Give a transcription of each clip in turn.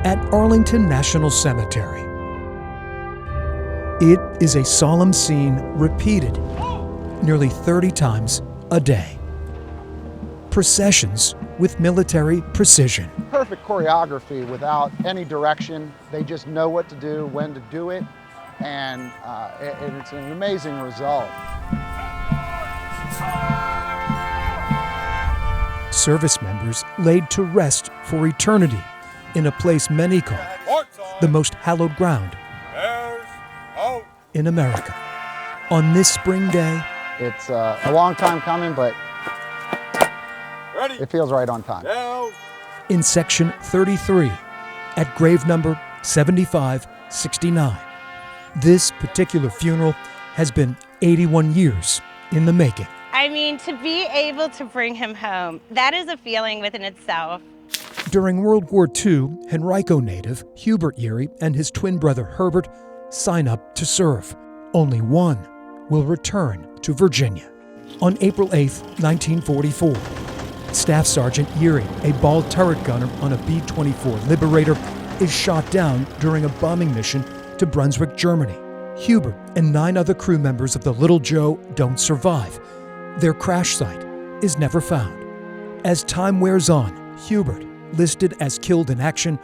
at Arlington National Cemetery. It is a solemn scene repeated nearly 30 times a day. Processions with military precision. Perfect choreography without any direction. They just know what to do, when to do it, and it's an amazing result. Service members laid to rest for eternity in a place many call the most hallowed ground in America. On this spring day, it's a long time coming, but it feels right on time. In Section 33, at grave number 7569, this particular funeral has been 81 years in the making. I mean, to be able to bring him home, that is a feeling within itself. During World War II, Henrico native Hubert Yeary and his twin brother Herbert sign up to serve. Only one will return to Virginia. On April 8, 1944, Staff Sergeant Yeary, a ball turret gunner on a B-24 Liberator, is shot down during a bombing mission to Brunswick, Germany. Hubert and 9 other crew members of the Little Joe don't survive. Their crash site is never found. As time wears on, Hubert, listed as killed in action,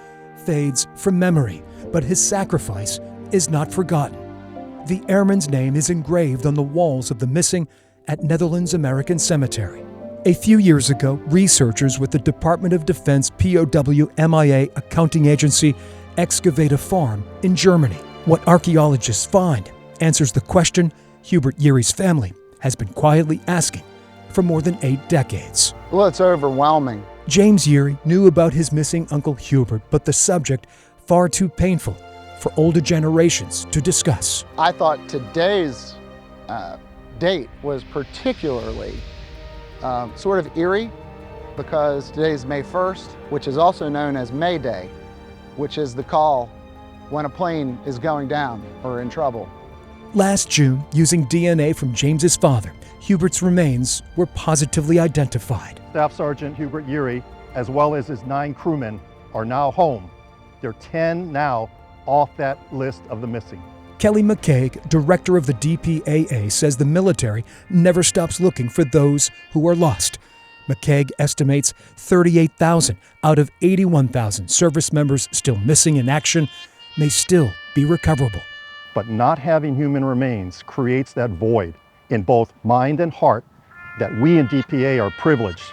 fades from memory, but his sacrifice is not forgotten. The airman's name is engraved on the walls of the missing at Netherlands American Cemetery. A few years ago, researchers with the Department of Defense POW-MIA accounting agency excavate a farm in Germany. What archaeologists find answers the question Hubert Yeary's family has been quietly asking for more than 8 decades. Well, it's overwhelming. James Yeary knew about his missing Uncle Hubert, but the subject far too painful for older generations to discuss. I thought today's date was particularly sort of eerie because today's May 1st, which is also known as May Day, which is the call when a plane is going down or in trouble. Last June, using DNA from James's father, Hubert's remains were positively identified. Staff Sergeant Hubert Yeary, as well as his 9 crewmen, are now home. There are 10 now off that list of the missing. Kelly McQuade, director of the DPAA, says the military never stops looking for those who are lost. McQuade estimates 38,000 out of 81,000 service members still missing in action may still be recoverable. But not having human remains creates that void in both mind and heart that we in DPA are privileged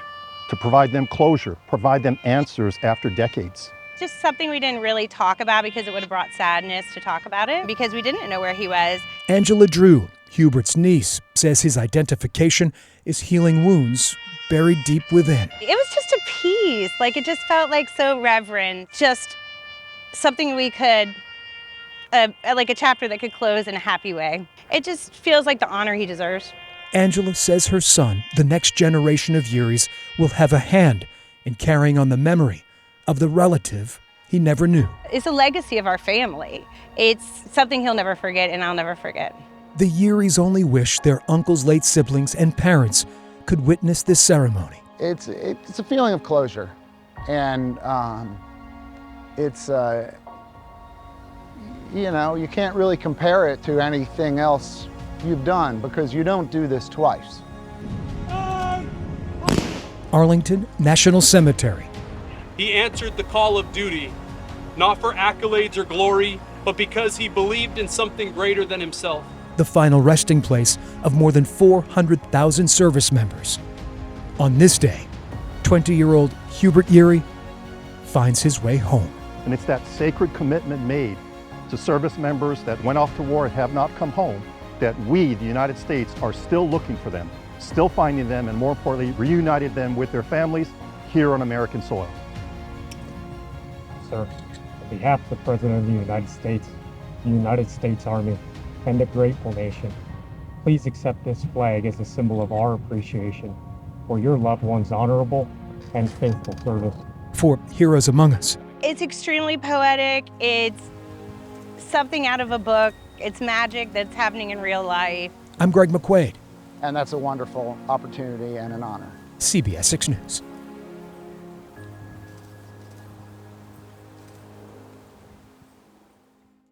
to provide them closure, provide them answers after decades. Just something we didn't really talk about because it would have brought sadness to talk about it because we didn't know where he was. Angela Drew, Hubert's niece, says his identification is healing wounds buried deep within. It was just a piece. Like, it just felt like so reverent. Just something we could, like a chapter that could close in a happy way. It just feels like the honor he deserves. Angela says her son, the next generation of Yearys, will have a hand in carrying on the memory of the relative he never knew. It's a legacy of our family. It's something he'll never forget and I'll never forget. The Yearys only wish their uncle's late siblings and parents could witness this ceremony. It's a feeling of closure, and it's you know, you can't really compare it to anything else you've done because you don't do this twice. Arlington National Cemetery. He answered the call of duty, not for accolades or glory, but because he believed in something greater than himself. The final resting place of more than 400,000 service members. On this day, 20-year-old Hubert Yeary finds his way home. And it's that sacred commitment made to service members that went off to war and have not come home, that we, the United States, are still looking for them, still finding them, and more importantly, reunited them with their families here on American soil. Sir, on behalf of the President of the United States Army, and the grateful nation, please accept this flag as a symbol of our appreciation for your loved one's honorable and faithful service. For Heroes Among Us. It's extremely poetic. It's something out of a book. It's magic that's happening in real life. I'm Greg McQuade. And that's a wonderful opportunity and an honor. CBS 6 News.